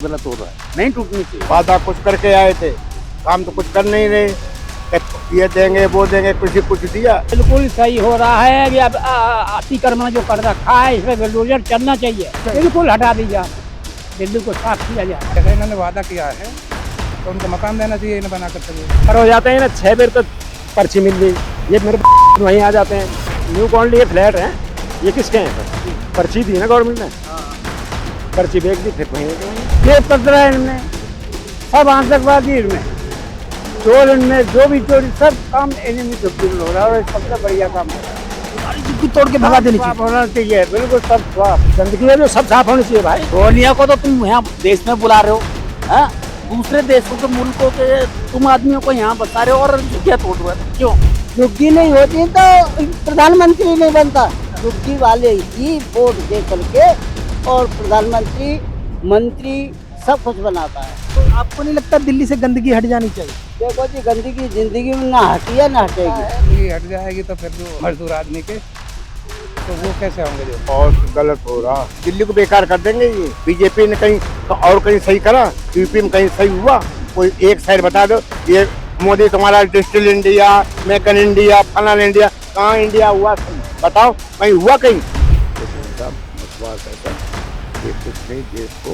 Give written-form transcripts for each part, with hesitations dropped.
गलत हो रहा है, नहीं टूटनी चाहिए। वादा कुछ करके आए थे, काम तो कुछ कर नहीं रहे। ये देंगे वो देंगे, कुछ दिया। बिल्कुल सही हो रहा है। अभी अब अतिक्रमण जो कर रखा है इसमें बुलडोजर चलना चाहिए, बिल्कुल हटा दीजिए, दिल्ली को साफ किया जाए। जैसे इन्होंने वादा किया है तो उनको मकान देना चाहिए, इन्हें बना कर चाहिए। पर हो जाते हैं ना 6 बेर तो पर्ची मिल गई, ये मेरे वहीं आ जाते हैं। न्यू कॉलोनी ये फ्लैट है, ये किसके हैं? पर्ची दी ना गवर्नमेंट ने, पर्ची बेच दी, फिर वहीं ये पत्र है इनमें, सब आतंकवादी इनमें, चोर इनमें, जो भी चोरी सब काम इन्हीं में हो रहा है। और सबसे बढ़िया काम हो रहा है, तोड़ के भगा देनी चाहिए, होना चाहिए बिल्कुल सब साफ। गंदगी है जो सब साफ होनी चाहिए भाई। रोनिया को तो तुम यहाँ देश में बुला रहे हो, हाँ? दूसरे देशों के मुल्कों के तुम आदमियों को यहाँ बता रहे हो और क्या तोड़ रहे हो? क्यों? झुग्गी नहीं होती तो प्रधानमंत्री नहीं बनता। झुग्गी वाले ही वोट दे करके और प्रधानमंत्री, मंत्री सब कुछ बनाता है। तो आपको नहीं लगता दिल्ली से गंदगी हट जानी चाहिए? देखो जी, गंदगी जिंदगी में ना हटी है ना हटेगी। गंदगी हट जाएगी तो फिर जो मजदूर आदमी के तो वो कैसे होंगे? जो बहुत गलत हो रहा, दिल्ली को बेकार कर देंगे ये। बीजेपी ने कहीं तो और कहीं सही करा, यूपी में कहीं सही हुआ? कोई एक साइड बता दो, ये मोदी तुम्हारा digital India, make in India, फलाना इंडिया, कहाँ इंडिया हुआ बताओ? कहीं हुआ कहीं? देश को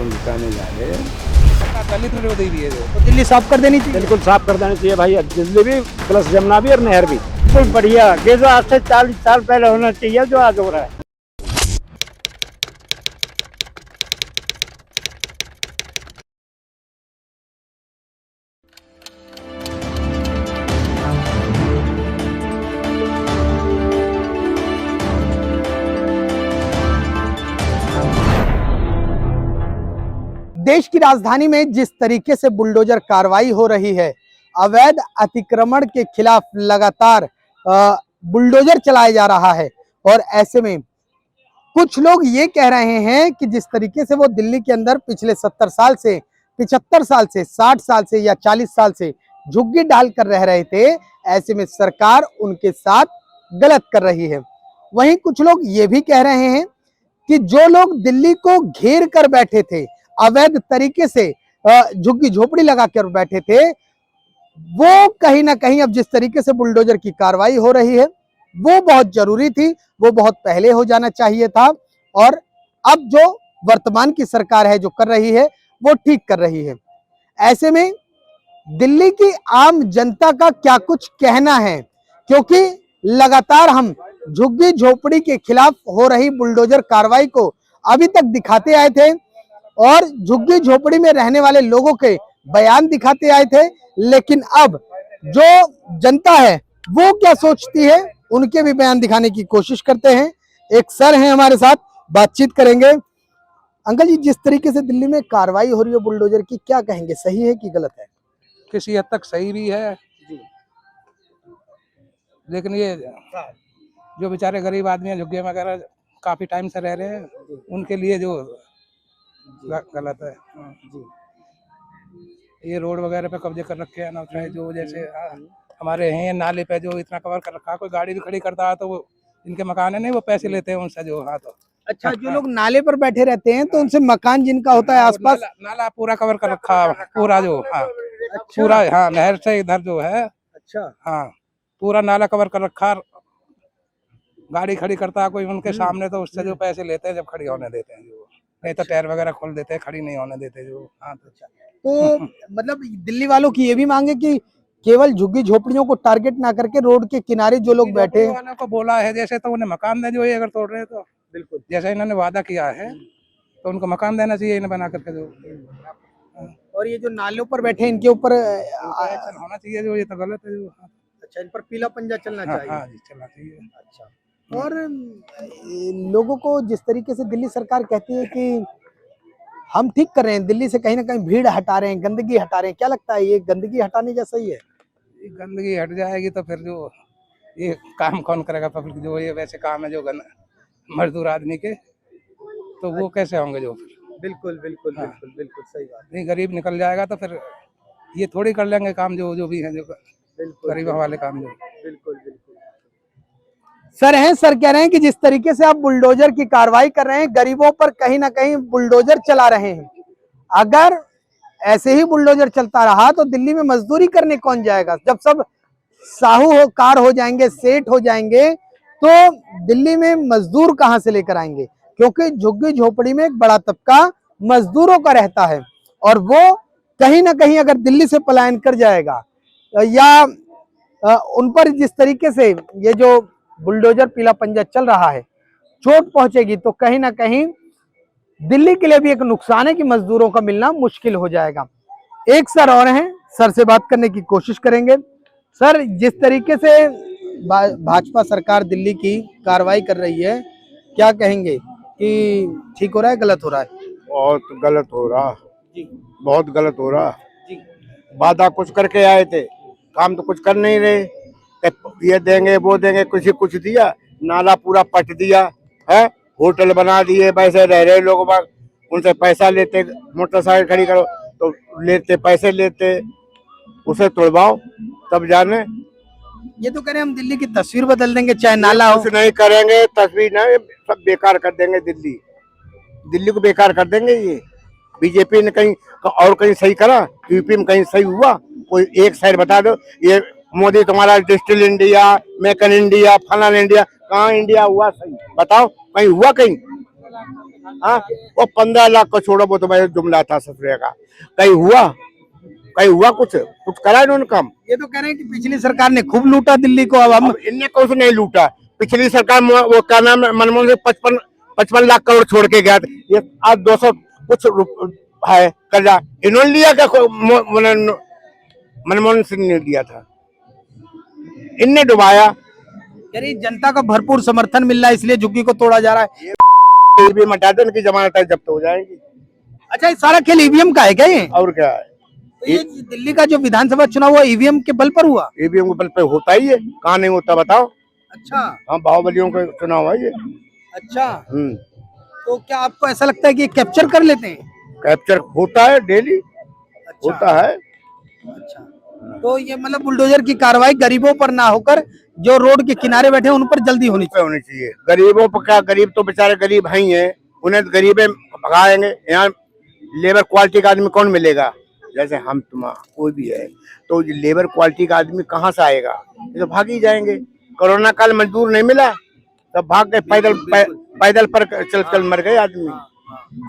बिताने जा रहे हैं। दलित विरोधी भी है जो। तो दिल्ली साफ कर देनी चाहिए। बिल्कुल साफ कर देना चाहिए भाई, दिल्ली भी प्लस जमुना भी और नहर भी। बिल्कुल बढ़िया, ये जो आज से 40 साल पहले होना चाहिए जो आज हो रहा है। देश की राजधानी में जिस तरीके से बुलडोजर कार्रवाई हो रही है, अवैध अतिक्रमण के खिलाफ लगातार बुलडोजर चलाया जा रहा है, और ऐसे में कुछ लोग ये कह रहे हैं कि जिस तरीके से वो दिल्ली के अंदर पिछले 70 साल से, 75 साल से, 60 साल से या 40 साल से झुग्गी डालकर रह रहे थे, ऐसे में सरकार उनके साथ गलत कर रही है। वहीं कुछ लोग ये भी कह रहे हैं कि जो लोग दिल्ली को घेर कर बैठे थे, अवैध तरीके से झुग्गी झोपड़ी लगा कर बैठे थे, वो कहीं ना कहीं अब जिस तरीके से बुलडोजर की कार्रवाई हो रही है वो बहुत जरूरी थी, वो बहुत पहले हो जाना चाहिए था, और अब जो वर्तमान की सरकार है जो कर रही है वो ठीक कर रही है। ऐसे में दिल्ली की आम जनता का क्या कुछ कहना है, क्योंकि लगातार हम झुग्गी झोपड़ी के खिलाफ हो रही बुलडोजर कार्रवाई को अभी तक दिखाते आए थे और झुग्गी झोपड़ी में रहने वाले लोगों के बयान दिखाते आए थे, लेकिन अब जो जनता है वो क्या सोचती है उनके भी बयान दिखाने की कोशिश करते हैं। एक सर हैं हमारे साथ, बातचीत करेंगे। अंकल जी, जिस तरीके से दिल्ली में कार्रवाई हो रही है बुलडोजर की, क्या कहेंगे, सही है कि गलत है? किसी हद तक सही भी है जी। लेकिन ये जो बेचारे गरीब आदमी हैं झुग्गियां वगैरह काफी टाइम से रह रहे हैं, उनके लिए जो गलत है। ये रोड वगैरह पे कब्जे कर रखे हैं ना, चाहे जो जैसे हमारे हैं नाले पे जो इतना कवर कर रखा है, कोई गाड़ी भी खड़ी करता है तो वो इनके मकान है नहीं, वो पैसे लेते हैं उनसे जो। हाँ, तो अच्छा, जो लोग नाले पर बैठे रहते हैं तो उनसे मकान जिनका होता है आसपास, नाला पूरा कवर कर रखा है पूरा जो। हाँ, अच्छा, पूरा, हाँ, नहर से इधर जो है, अच्छा, हाँ, पूरा नाला कवर कर रखा, गाड़ी खड़ी करता है कोई उनके सामने तो उससे जो पैसे लेते हैं जब खड़ी होने देते हैं जो, नहीं तो टायर वगैरह खोल देते हैं, खड़ी नहीं होने देते जो। हाँ, तो मतलब दिल्ली वालों की ये भी मांग है कि केवल झुग्गी झोपड़ियों को टारगेट ना करके रोड के किनारे जो लोग बैठे हैं, वालों को बोला है जैसे तो उन्हें मकान दे जो ये अगर तोड़ रहे हैं तो। बिल्कुल, जैसे इन्होंने वादा किया है तो उनको मकान देना चाहिए इन्हें बना करके जो। और ये जो नालों पर बैठे हैं इनके ऊपर एक्शन होना चाहिए जो, ये तो गलत है जो। अच्छा, इन पर पीला पंजा चलना चाहिए। हाँ जी, चलना चाहिए। अच्छा, और लोगों को जिस तरीके से दिल्ली सरकार कहती है कि हम ठीक कर रहे हैं, दिल्ली से कहीं ना कहीं भीड़ हटा रहे हैं, गंदगी हटा रहे हैं, क्या लगता है ये गंदगी हटाने जैसा ही है? ये गंदगी हट जाएगी तो फिर जो ये काम कौन करेगा? पब्लिक जो ये वैसे काम है जो मजदूर आदमी के, तो वो कैसे होंगे जो? बिल्कुल बिल्कुल, हाँ, बिल्कुल बिल्कुल सही बात। नहीं, गरीब निकल जाएगा तो फिर ये थोड़ी कर लेंगे काम जो भी है जो बिल्कुल गरीबों वाले काम जो। बिल्कुल बिल्कुल। सर कह रहे हैं कि जिस तरीके से आप बुलडोजर की कार्रवाई कर रहे हैं, गरीबों पर कहीं ना कहीं बुलडोजर चला रहे हैं, अगर ऐसे ही बुलडोजर चलता रहा तो दिल्ली में मजदूरी करने कौन जाएगा? जब सब साहूकार हो जाएंगे, सेठ हो जाएंगे, तो दिल्ली में मजदूर कहां से लेकर आएंगे? क्योंकि झुग्गी झोपड़ी में एक बड़ा तबका मजदूरों का रहता है और वो कहीं ना कहीं अगर दिल्ली से पलायन कर जाएगा या उन पर जिस तरीके से ये जो बुलडोजर पीला पंजा चल रहा है चोट पहुंचेगी तो कहीं ना कहीं दिल्ली के लिए भी एक नुकसान है कि मजदूरों का मिलना मुश्किल हो जाएगा। एक सर और हैं, सर से बात करने की कोशिश करेंगे। सर, जिस तरीके से भाजपा सरकार दिल्ली की कार्रवाई कर रही है, क्या कहेंगे कि ठीक हो रहा है, गलत हो रहा है? बहुत गलत हो रहा, जी बहुत गलत हो रहा। जी वादा कुछ करके आए थे, काम तो कुछ कर नहीं रहे। ये देंगे वो देंगे, कुछ दिया, नाला पूरा पट दिया है, होटल बना दिए, वैसे रह रहे लोग बाग, उनसे पैसा लेते, मोटरसाइकिल खड़ी करो तो लेते, पैसे लेते, उसे तोड़वाओ तब जाने। ये तो कह रहे हैं हम दिल्ली की तस्वीर बदल देंगे, चाहे नाला हो। कुछ नहीं करेंगे, तस्वीर नहीं, सब बेकार कर देंगे। दिल्ली को बेकार कर देंगे। ये बीजेपी ने कहीं और कहीं सही करा, यूपी में कहीं सही हुआ? कोई एक साइड बता दो। ये मोदी तुम्हारा digital India, make in India, फलान इंडिया, कहाँ इंडिया हुआ सही? बताओ, कहीं हुआ कहीं? हाँ, वो 15 लाख को छोड़ो, वो तो मैं जुमला था ससुरे का। कहीं हुआ कुछ करा इन्होंने काम? ये तो कह रहे हैं कि पिछली सरकार ने खूब लूटा दिल्ली को, अब हम इनने कुछ नहीं लूटा। पिछली सरकार वो क्या नाम है, मनमोहन सिंह 55 लाख करोड़ छोड़ के गया था। ये आज 200 कुछ है कर्जा, इन्होंने लिया क्या? मनमोहन सिंह ने लिया था, इनने डुबाया। यानी जनता का भरपूर समर्थन मिल रहा है, इसलिए झुग्गी को तोड़ा जा रहा है। ये भी मटा दो, इनकी जमानत जब्त हो जाएगी। अच्छा, ये सारा खेल ईवीएम का है क्या ये? और क्या है? तो ये दिल्ली का जो विधानसभा चुनाव हुआ ईवीएम के बल पर हुआ? ईवीएम के बल पे होता ही है, कहाँ नहीं होता बताओ? अच्छा हाँ, बाहुबलियों का चुनाव है ये। अच्छा, तो क्या आपको ऐसा लगता है कि ये कैप्चर कर लेते हैं? कैप्चर होता है, डेली होता है। अच्छा, तो ये मतलब बुलडोजर की कार्रवाई गरीबों पर ना होकर जो रोड के किनारे बैठे हैं उन पर जल्दी होनी चाहिए। गरीबों पर क्या, गरीब तो बेचारे गरीब हैं ही है, उन्हें तो गरीबे भगाएंगे। यहाँ लेबर क्वालिटी का आदमी कौन मिलेगा? जैसे हम तुम कोई भी है तो लेबर क्वालिटी का आदमी कहाँ से आएगा? ये तो भाग ही जाएंगे। कोरोना काल मजदूर नहीं मिला, तब भाग गए, पैदल पर चल मर गए आदमी।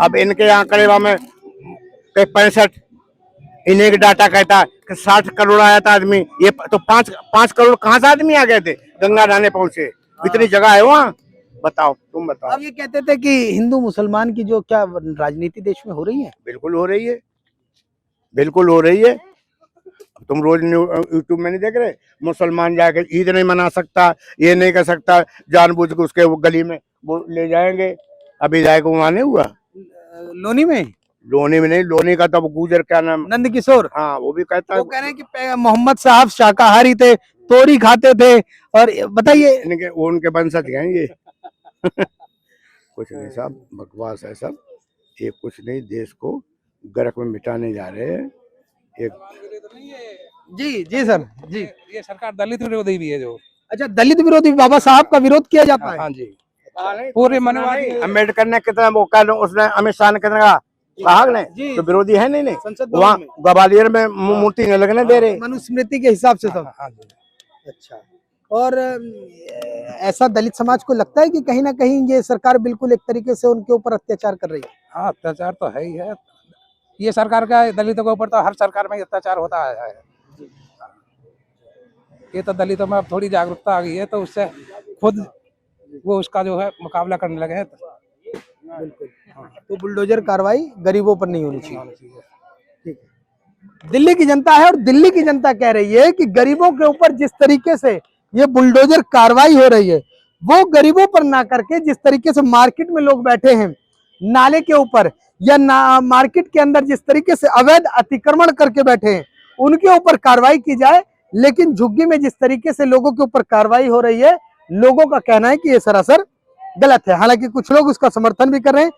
अब इनके यहाँ करेवा में 65, इन्हें का डाटा कहता है कि 60 करोड़ आया था आदमी, ये तो 5 करोड़ कहाँ से आदमी आ गए थे? गंगा नहाने पहुंचे, इतनी जगह है वहाँ, बताओ, तुम बताओ। अब ये कहते थे कि हिंदू मुसलमान की जो क्या राजनीति देश में हो रही है? बिल्कुल हो रही है, बिल्कुल हो रही है। तुम रोज यूट्यूब में नहीं देख रहे? मुसलमान जाके ईद नहीं मना सकता, ये नहीं कर सकता, जानबूझ के उसके वो गली में वो ले जाएंगे। अभी जाएगा वहाँ नहीं हुआ, लोनी में नहीं, लोनी का तब गुजर क्या नाम, नंद किशोर, हाँ, वो भी कहता है। वो कह रहे हैं कि मोहम्मद साहब शाकाहारी थे, तोरी खाते थे, और बताइए इनके वो उनके वंशज हैं ये। कुछ नहीं साहब, बकवास है सब, ये कुछ नहीं, देश को गर्क में मिटाने जा रहे हैं। जी सर जी। ये सरकार दलित विरोधी भी है जो। अच्छा, दलित विरोधी बाबा साहब का विरोध किया जाता है? हाँ जी, पूरे मनवादी। अम्बेडकर ने कितना वो कहा, उसने अमित शाह ने कितना कहा, साहब ने तो विरोधी है नहीं संसद वहाँ ग्वालियर में मूर्ति न लगने दे रहे, मनुस्मृति के हिसाब से सब। हाँ जी। अच्छा, और ऐसा दलित समाज को लगता है कि कहीं ना कहीं ये सरकार बिल्कुल एक तरीके से उनके ऊपर अत्याचार कर रही है? हाँ, अत्याचार तो है ही है। ये सरकार का दलितों के ऊपर तो हर सरकार में अत्याचार होता है। ये तो दलितों में अब थोड़ी जागरूकता आ गई है, तो उससे खुद वो उसका जो है मुकाबला करने लगे हैं। बिल्कुल। तो बुलडोजर कार्रवाई गरीबों पर नहीं होनी चाहिए। ठीक है, दिल्ली की जनता है और दिल्ली की जनता कह रही है कि गरीबों के ऊपर जिस तरीके से ये बुलडोजर कार्रवाई हो रही है वो गरीबों पर ना करके जिस तरीके से मार्केट में लोग बैठे हैं नाले के ऊपर या मार्केट के अंदर जिस तरीके से अवैध अतिक्रमण करके बैठे हैं उनके ऊपर कार्रवाई की जाए। लेकिन झुग्गी में जिस तरीके से लोगों के ऊपर कार्रवाई हो रही है, लोगों का कहना है कि ये सरासर गलत है। हालांकि कुछ लोग उसका समर्थन भी कर रहे हैं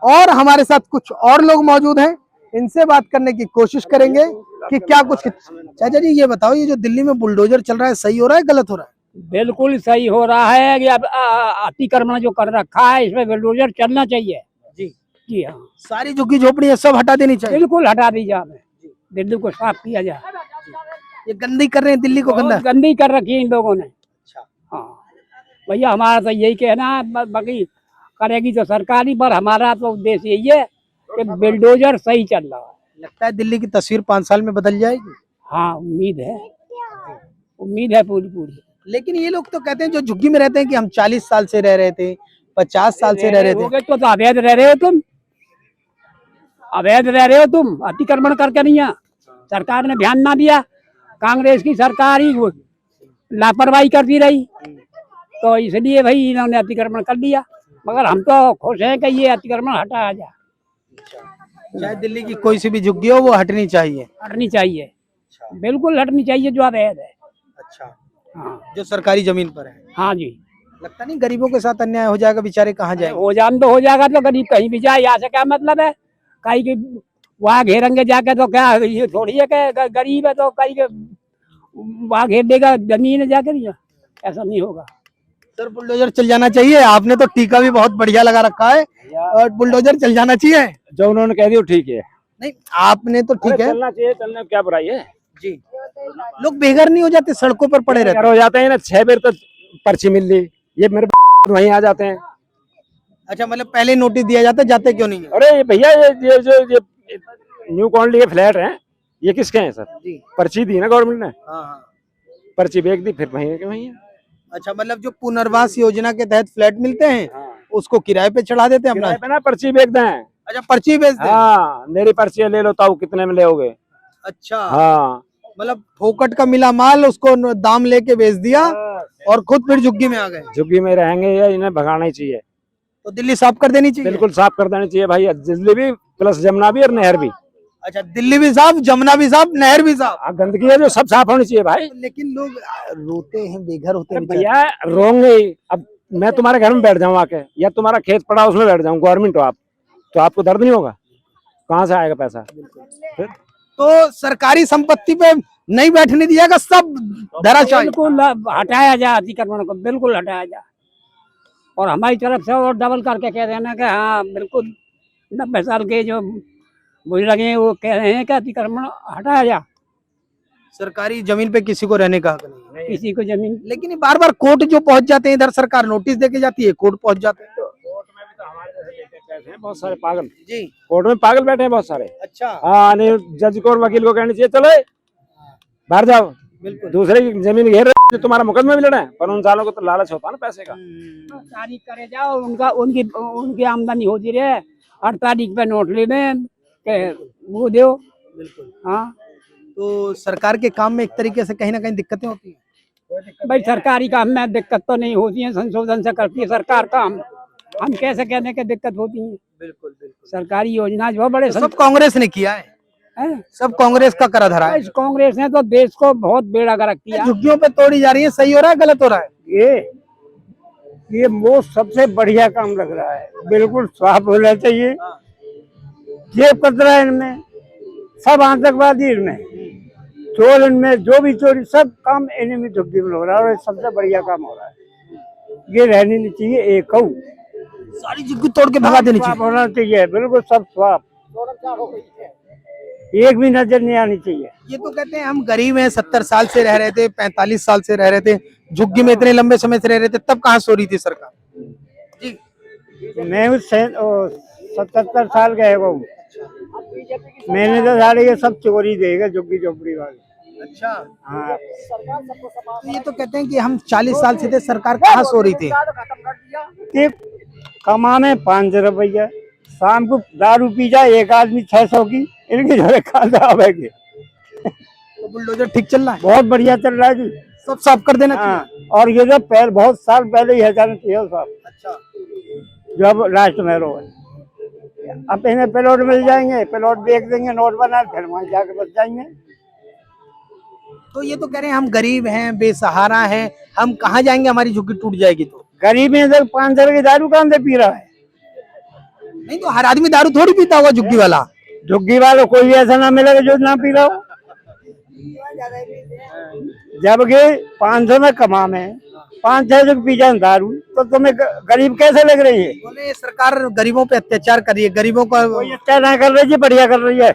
और हमारे साथ कुछ और लोग मौजूद हैं, इनसे बात करने की कोशिश करेंगे कि क्या कुछ। चाचा जी, ये बताओ, ये जो दिल्ली में बुलडोजर चल रहा है सही हो रहा है, गलत हो रहा है? बिल्कुल सही हो रहा है। कि अब अतिक्रमण जो कर रखा है इसमें बुलडोजर चलना चाहिए जी। जी हाँ, सारी झुग्गी झोपड़ियां सब हटा देनी चाहिए। बिल्कुल हटा दी जाए, दिल्ली को साफ किया जाए। ये गंदी कर रहे हैं दिल्ली को, गंदा। बहुत गंदी कर रखी है इन लोगों ने। हाँ भैया, हमारा तो यही कहना है, बाकी करेगी तो सरकारी, पर हमारा तो उद्देश्य यही है कि बिल्डोजर सही चल रहा है। लगता है दिल्ली की तस्वीर 5 साल में बदल जाएगी। हाँ उम्मीद है, उम्मीद है पूरी पूरी। लेकिन ये लोग तो कहते हैं जो झुग्गी में रहते हैं कि हम 40 साल से रह रहे थे, 50 साल से रह रहे थे। तो अवैध रह रहे हो तुम, अवैध रह रहे हो तुम, अतिक्रमण करके नहीं है। सरकार ने ध्यान ना दिया, कांग्रेस की सरकार ही लापरवाही करती रही, तो इसलिए भाई इन्होंने अतिक्रमण कर दिया। मगर हम तो खुश हैं कि ये अतिक्रमण हटाया जाए। चाहे दिल्ली की कोई सी भी झुग्गी हो वो हटनी चाहिए। हटनी चाहिए, बिल्कुल हटनी चाहिए जो अवैध है। अच्छा, हाँ जो सरकारी जमीन पर है। हाँ जी, लगता नहीं गरीबों के साथ अन्याय हो जाएगा, बेचारे कहाँ जाएंगे? हो जान तो हो जाएगा, तो गरीब कहीं भी जाए, यहाँ से क्या मतलब है? कहीं की वहाँ घेरेंगे जाके तो क्या ये थोड़ी है कि गरीब है तो कहीं के वहाँ घेर देगा जमीन जाकर, ऐसा नहीं होगा। सर बुलडोजर चल जाना चाहिए। आपने तो टीका भी बहुत बढ़िया लगा रखा है, और बुलडोजर चल जाना चाहिए। जो उन्होंने कह दिया ठीक है। नहीं, आपने तो ठीक है चलना चाहिए, चलने में क्या बुराई है जी। लोग बेघर नहीं हो जाते, सड़कों पर पड़े रहते हो जाते हैं ना, 6 बेर तो पर्ची मिल ली, ये मेरे वहीं आ जाते हैं। अच्छा, मतलब पहले नोटिस दिया जाता है, जाते क्यों नहीं है? अरे भैया, ये जो न्यू कॉलोनी के फ्लैट हैं, ये किसके हैं सर? पर्ची दी ना गवर्नमेंट ने। हाँ। पर्ची बेच दी, फिर वहीं के वहीं है। अच्छा, मतलब जो पुनर्वास योजना के तहत फ्लैट मिलते हैं, उसको किराए पे चढ़ा देते हैं अपना। ना पर्ची बेच दें। अच्छा, पर्ची बेचते हैं। हाँ, मेरी पर्ची ले लो, ताऊ कितने में लोगे? अच्छा, हाँ, मतलब फोकट का मिला माल उसको दाम लेके बेच दिया और खुद फिर झुग्गी में आ गए। झुग्गी में रहेंगे या इन्हें भगाना ही चाहिए। तो दिल्ली साफ कर देनी चाहिए। बिल्कुल साफ कर देनी चाहिए भाई, दिल्ली भी प्लस जमुना भी और नहर भी। अच्छा, दिल्ली भी साफ, जमुना भी साफ, नहर भी साफ। गंदगी है जो सब साफ होनी चाहिए भाई। लेकिन लोग रोते हैं, बेघर होते हैं भैया, रोंगे। अब मैं तुम्हारे घर में बैठ जाऊँ आके, या तुम्हारा खेत पड़ा उसमें बैठ जाऊँ, गवर्नमेंट हो आप, तो आपको दर्द नहीं होगा? कहाँ से आएगा पैसा? तो सरकारी संपत्ति पे नहीं बैठने दिएगा, सब धराशायी। बिल्कुल हटाया जाए अतिक्रमण को, बिल्कुल हटाया जाए। और हमारी तरफ से और डबल करके कह रहे हैं कि हाँ बिल्कुल 90 साल के जो बुजुर्ग हैं वो कह रहे हैं कि अतिक्रमण हटाया जाए। सरकारी जमीन पे किसी को रहने का हक नहीं है, किसी को जमीन। लेकिन ये बार बार कोर्ट जो पहुंच जाते हैं, इधर सरकार नोटिस देके जाती है, कोर्ट पहुंच जाते हैं। बहुत सारे पागल जी, कोर्ट में पागल बैठे हैं बहुत सारे। अच्छा, हाँ, नहीं जज को और वकील को कहना चाहिए चलो बाहर जाओ, बिल्कुल। दूसरे की जमीन घेर रहे हैं, तुम्हारा मुकदमा भी लड़ा है, पर उन सालों को तो लालच होता है ना पैसे का। तारीख करे जाओ, उनकी आमदनी होती रहे, 8 तारीख पे नोट ले लें के वो दो। बिल्कुल। हाँ, तो सरकार के काम में एक तरीके से कहीं ना कहीं दिक्कतें होती हैं। भाई सरकारी काम में दिक्कत तो नहीं होती है, संशोधन से करती है सरकार काम। हम कैसे कहने की दिक्कत होती है? बिल्कुल बिल्कुल। सरकारी योजना जो बड़े सब कांग्रेस ने किया है, सब कांग्रेस का करा धरा है। इस कांग्रेस ने तो देश को बहुत बेड़ा गर्क किया। झुग्गियों पे तोड़ी जा रही है, सही हो रहा है गलत हो रहा है? ये वो सबसे बढ़िया काम लग रहा है, बिल्कुल साफ होना चाहिए। जेब कतरा इनमें, सब आतंकवादी इनमें, चोर इनमें, जो भी चोरी सब काम इन्हीं में झुग्गी में हो रहा है, और सबसे बढ़िया काम हो रहा है। ये रहनी नहीं चाहिए, एक हूँ सारी झुग्गी तोड़ के भगा देनी चाहिए। होना चाहिए, बिल्कुल सब साफ, एक भी नजर नहीं आनी चाहिए। ये तो कहते हैं हम गरीब हैं, 70 साल से रह रहे थे, 45 साल से रह रहे थे, झुग्गी में इतने लंबे समय से रह रहे थे, तब कहाँ सो रही थी सरकार? जी, मैं 77 साल का है वो, मैंने तो सारे ये सब चोरी देगा झुग्गी झोपड़ी वाले। अच्छा, हाँ, तो ये तो कहते हैं कि हम 40 साल से थे, सरकार कहाँ सो रही थी? ये कमाने 500 रुपया, शाम को दारू पी जाए एक आदमी 600 की, इनके जो खादा आवेगी। तो बुलडोजर ठीक चल रहा है, बहुत बढ़िया चल रहा है जी, सब साफ कर देना चाहिए। हाँ, और ये जो पहले बहुत साल पहले ही हटाना चाहिए साहब। अच्छा, जब लास्ट में रो अब इन्हें प्लॉट मिल जाएंगे, प्लॉट बेच देंगे, नोट बना, फिर वहाँ जाके बच जाएंगे। तो ये तो कह रहे हैं हम गरीब हैं, बेसहारा हैं, हम कहाँ जाएंगे, हमारी झुग्गी टूट जाएगी तो? गरीब में 500 की दारू कहाँ से पी रहा है? नहीं तो हर आदमी दारू थोड़ी पीता होगा झुग्गी वाला। झुग्गी वालों कोई भी ऐसा ना मिलेगा जो ना पी रहा हो, जबकि 500 में कमा में 5-6 जग पी जाए दारू तो तुम्हें गरीब कैसे लग रही है? बोले ये सरकार गरीबों पे अत्याचार कर रही है, गरीबों का। कोई अच्छा ना कर रही है, बढ़िया कर रही है,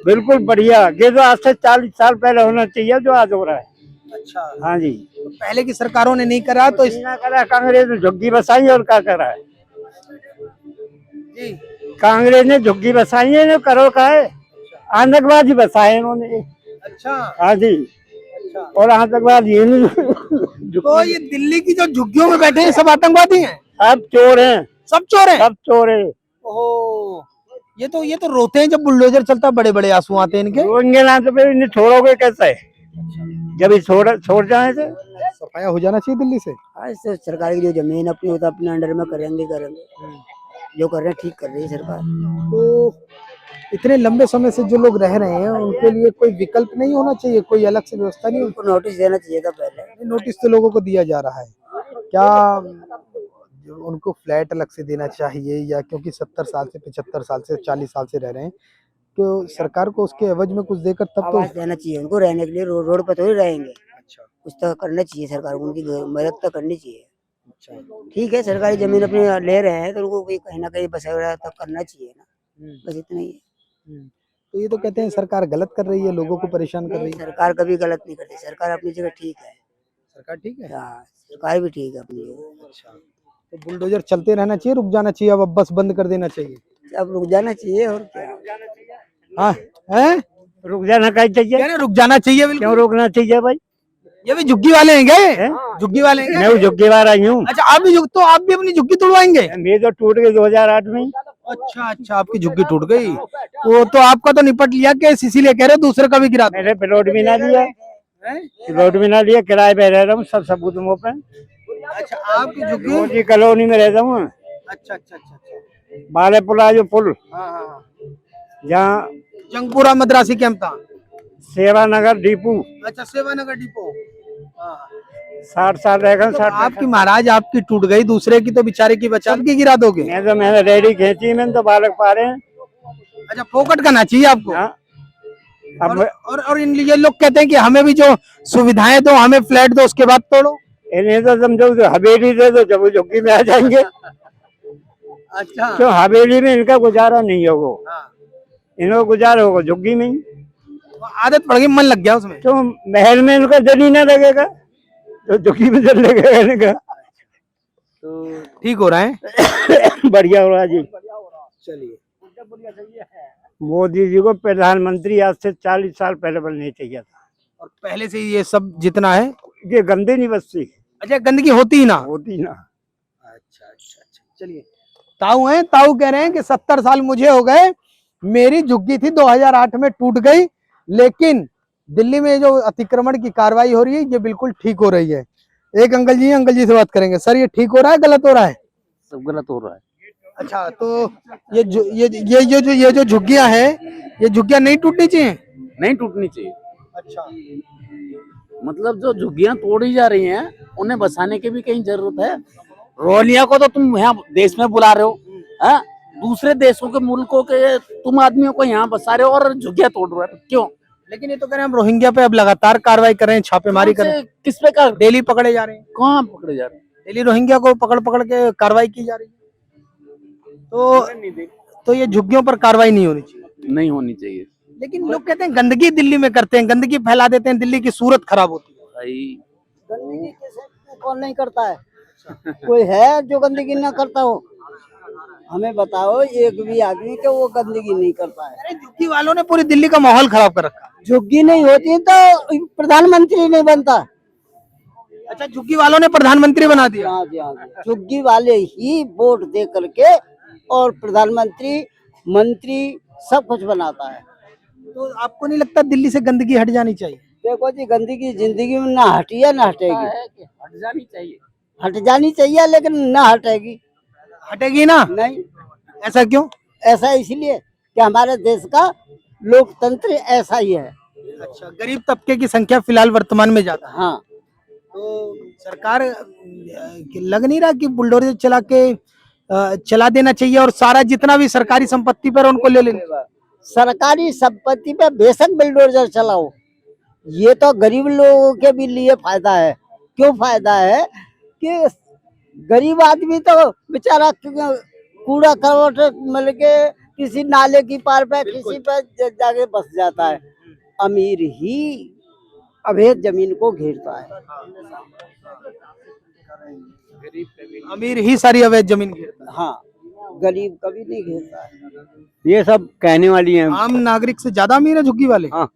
बिल्कुल बढ़िया। ये जो आज से 40 साल पहले होना चाहिए जो आज हो रहा है। अच्छा, हाँ जी, तो पहले की सरकारों ने नहीं करा तो इस ना करा कांग्रेस ने झुग्गी बसाई और क्या करा है? जी कांग्रेस ने झुग्गी बसाई है, करो का है, आतंकवादी बसाए इन्होंने। अच्छा, हाँ जी, और आतंकवादी ये नहीं तो ये दिल्ली की जो झुग्गियों में बैठे हैं सब आतंकवादी हैं, सब चोर हैं, सब चोर हैं। सब चोर है। ओह, ये तो रोते हैं जब बुलडोजर चलता, बड़े बड़े आंसू आते हैं इनके। रोएंगे ना तो फिर इन्हें छोड़ोगे कैसे? जब ये छोड़ जाए तो सफाया हो जाना चाहिए दिल्ली से। ऐसे सरकार की जो जमीन अपनी होता अपने अंडर में करेंगे जो कर रहे हैं ठीक कर रही है सरकार। तो इतने लंबे समय से जो लोग रह रहे हैं उनके लिए कोई विकल्प नहीं होना चाहिए, कोई अलग से व्यवस्था नहीं? उनको नोटिस देना चाहिए था पहले। नोटिस तो लोगों को दिया जा रहा है, क्या उनको फ्लैट अलग से देना चाहिए, या क्योंकि 70 साल से 75 साल से 40 साल से रह रहे हैं तो सरकार को उसके एवज में कुछ देकर तब तो आवास देना चाहिए उनको रहने के लिए, रोड पर थोड़ी रहेंगे। अच्छा, कुछ तो करना चाहिए सरकार को, उनकी मदद तो करनी चाहिए। अच्छा, ठीक है, सरकारी जमीन अपनी ले रहे हैं तो उनको भी कहीं ना कहीं बसेरा तो करना चाहिए ना, बस इतना ही है। तो ये तो कहते हैं सरकार गलत कर रही है, लोगों को परेशान कर रही है। सरकार कभी गलत नहीं करती, सरकार अपनी जगह ठीक है। सरकार ठीक है। हाँ, सरकार भी ठीक है अपनी जगह। अच्छा, तो बुलडोजर चलते रहना चाहिए, रुक जाना चाहिए, अब बस बंद कर देना चाहिए? अब रुक जाना चाहिए और क्या। हाँ हैं? रुक जाना चाहिए। कह रहे रुक जाना चाहिए, बिल्कुल। क्यों रोकना चाहिए भाई? ये भी झुग्गी वाले हैं क्या? झुग्गी वाले हैं क्या? मैं झुग्गी वाला ही हूँ। अच्छा, आप भी तो आप भी अपनी झुग्गी तोड़वाएंगे? मेरी तो टूट गई 2008 में। अच्छा अच्छा, आपकी झुग्गी टूट गई, वो तो आपका तो निपट लिया केस, इसीलिए कह रहे हो दूसरे का भी गिरा दो। मैंने प्लॉट भी ना लिया, प्लॉट भी ना लिया, किराए पे रह रहा हूँ, सब सबूत मुँह पे। अच्छा, आपकी झुग्गी। मोदी कॉलोनी में रहता हूँ। अच्छा अच्छा अच्छा, बालेपुरा जो पुल, जहाँ जंगपुरा मद्रासी कैंप था। सेवा नगर डिपो। अच्छा, सेवानगर डिपो। 60 साल रह गए। 60 आपकी महाराज आपकी टूट गई, दूसरे की तो बेचारे की बचा के गिरा दोगे? मैंने रेडी खींची, मैंने तो बालक पा रहे हैं। अच्छा, फोकट करना चाहिए आपको। हाँ। अब और ये लोग कहते हैं कि हमें भी जो सुविधाएं दो, हमें फ्लैट दो, उसके बाद तोड़ो। इन्हें तो समझो हवेली दे दो, जब वो झुग्गी में आ जाएंगे। अच्छा, क्यों हवेली में इनका गुजारा नहीं होगा, इनका गुजारा होगा झुग्गी में ही। आदत पड़ गई, मन लग गया उसमें। क्यों महल में इनका दिल ही ना लगेगा तो झुग्गी में दिल लगेगा इनका। तो ठीक हो रहा है। बढ़िया हो रहा है जी। चलिए, मोदी जी को प्रधानमंत्री आज से 40 साल पहले बनना चाहिए था। और पहले से ये सब जितना है, ये गंदे नहीं बसती। अच्छा, गंदगी होती ही ना। होती ना। अच्छा अच्छा अच्छा, चलिए। ताऊ हैं, ताऊ कह रहे हैं कि 70 साल मुझे हो गए, मेरी झुग्गी थी 2008 में टूट गई, लेकिन दिल्ली में जो अतिक्रमण की कार्रवाई हो रही है ये बिल्कुल ठीक हो रही है। एक अंकल जी से बात करेंगे। सर, ये ठीक हो रहा है, गलत हो रहा है? सब गलत हो रहा है। अच्छा, तो ये जो झुग्गियां हैं, ये झुग्गियां नहीं टूटनी चाहिए? नहीं टूटनी चाहिए। अच्छा, मतलब जो झुग्गियां तोड़ी जा रही हैं उन्हें बसाने की भी कहीं जरूरत है। रोहिंग्या को तो तुम यहाँ देश में बुला रहे हो, हाँ? दूसरे देशों के मुल्कों के तुम आदमियों को यहाँ बसा रहे हो और झुग्गियां तोड़ रहे हो, क्यों? लेकिन ये तो कह रहे हैं हम रोहिंग्या पे अब लगातार कार्रवाई कर रहे हैं, छापेमारी कर रहे हैं। किस पे कर डेली पकड़े जा रहे हैं। कहाँ पकड़े जा रहे हैं? डेली रोहिंग्या को पकड़ पकड़ के कार्रवाई की जा रही है। तो ये झुग्गियों पर कार्रवाई नहीं होनी चाहिए? नहीं होनी चाहिए। लेकिन लोग कहते हैं गंदगी दिल्ली में करते हैं, गंदगी फैला देते हैं, दिल्ली की सूरत खराब होती है। भाई गंदगी कैसे कौन नहीं करता है? कोई है जो गंदगी ना करता हो? हमें बताओ एक भी आदमी के वो गंदगी नहीं करता है। अरे झुग्गी वालों ने पूरी दिल्ली का माहौल खराब कर रखा है। झुग्गी नहीं होती तो प्रधानमंत्री नहीं बनता। अच्छा, झुग्गी वालों ने प्रधानमंत्री बना दिया? हाँ जी, हाँ जी। झुग्गी वाले ही वोट दे करके और प्रधानमंत्री, मंत्री सब कुछ बनाता है। तो आपको नहीं लगता दिल्ली से गंदगी हट जानी चाहिए? देखो जी, गंदगी जिंदगी में ना हटी है ना हटेगी। हट जानी चाहिए। हट जानी चाहिए लेकिन ना हटेगी। हटेगी ना? नहीं। ऐसा क्यों? ऐसा इसलिए कि हमारे देश का लोकतंत्र ऐसा ही है। अच्छा, गरीब तबके की संख्या फिलहाल वर्तमान में ज्यादा है। हाँ, तो सरकार लग नहीं रहा कि बुलडोजर चला देना चाहिए और सारा जितना भी सरकारी संपत्ति पर उनको ले लेना? सरकारी संपत्ति पे बेशक बुलडोजर चलाओ, ये तो गरीब लोगों के भी लिए फायदा है। क्यों फायदा है कि गरीब आदमी तो बेचारा कूड़ा करवट मिल के किसी नाले की पार पे किसी पे जाके बस जाता है। अमीर ही अवैध जमीन को घेरता है। अमीर ही सारी अवैध जमीन घेरता है। हाँ, गरीब कभी नहीं घेरता है। ये सब कहने वाली है। आम नागरिक से ज्यादा अमीर है झुग्गी वाले। हाँ।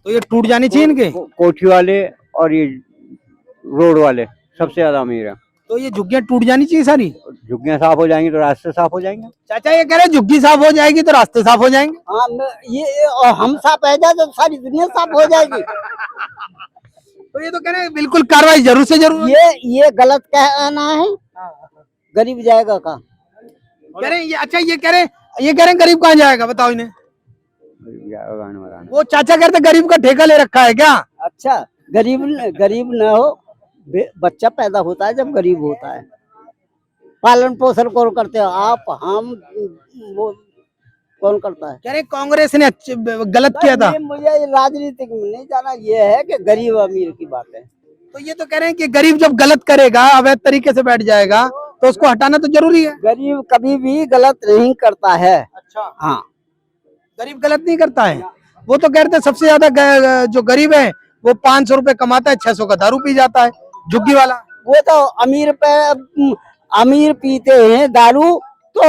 तो ये टूट जानी चाहिए इनके। कोठी वाले और ये रोड वाले सबसे ज्यादा अमीर है। तो ये झुग्गियां टूट जानी चाहिए सारी। झुग्गियां साफ हो जाएंगी तो रास्ते साफ हो जाएंगे। चाचा ये कह रहे हैं झुग्गी साफ हो जाएगी तो रास्ते साफ हो जाएंगे। हाँ, ये और हम साफ है तो सारी दुनिया साफ हो जाएगी। तो ये तो कह रहे हैं बिल्कुल कार्रवाई जरूर से जरूर। ये गलत कहना है। गरीब जाएगा कहाँ? कह रहे हैं ये, अच्छा ये कह रहे हैं गरीब कहाँ जाएगा बताओ इन्हें। वो चाचा कहते गरीब का ठेका ले रखा है क्या। अच्छा, गरीब न हो, बच्चा पैदा होता है जब गरीब होता है। पालन पोषण कौन करते हो? आप, हम, वो कौन करता है? कह रहे कांग्रेस ने गलत किया था। मुझे राजनीतिक में नहीं जाना, ये है कि गरीब अमीर की बात है। तो ये तो कह रहे हैं कि गरीब जब गलत करेगा, अवैध तरीके से बैठ जाएगा, तो उसको हटाना तो जरूरी है। गरीब कभी भी गलत नहीं करता है। अच्छा, हाँ, गरीब गलत नहीं करता है। वो तो कहते हैं सबसे ज्यादा जो गरीब है वो 500 रुपए कमाता है, 600 का दारू पी जाता है झुग्गी वाला। वो तो अमीर पीते हैं दारू तो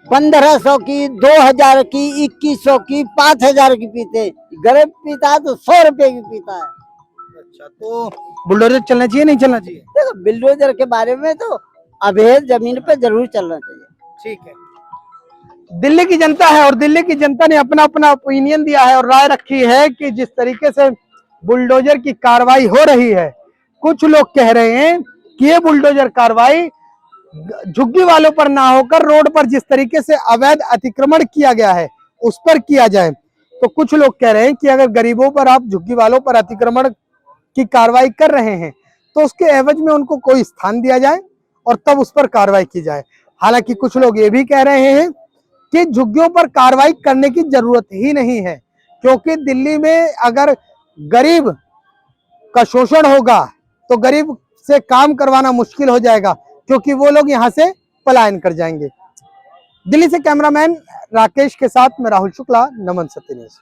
1500 की, 2000 की, 2100 की, 5000 की पीते हैं। गरीब पीता है तो 100 रुपए की पीता है। अच्छा, तो बुलडोजर चलना चाहिए नहीं चलना चाहिए? देखो, बिल्डोजर के बारे में तो अवैध जमीन पे जरूर चलना चाहिए। ठीक है। दिल्ली की जनता है और दिल्ली की जनता ने अपना अपना ओपिनियन दिया है और राय रखी है कि जिस तरीके से बुलडोजर की कार्रवाई हो रही है, कुछ लोग कह रहे हैं कि ये बुलडोजर कार्रवाई झुग्गी वालों पर ना होकर रोड पर जिस तरीके से अवैध अतिक्रमण किया गया है उस पर किया जाए। तो कुछ लोग कह रहे हैं कि अगर गरीबों पर आप झुग्गी वालों पर अतिक्रमण की कार्रवाई कर रहे हैं तो उसके एवज में उनको कोई स्थान दिया जाए और तब उस पर कार्रवाई की जाए। हालांकि कुछ लोग ये भी कह रहे हैं कि झुग्गियों पर कार्रवाई करने की जरूरत ही नहीं है, क्योंकि दिल्ली में अगर गरीब का शोषण होगा तो गरीब से काम करवाना मुश्किल हो जाएगा, क्योंकि वो लोग यहाँ से पलायन कर जाएंगे। दिल्ली से कैमरामैन राकेश के साथ मैं राहुल शुक्ला, नमन सत्य न्यूज़।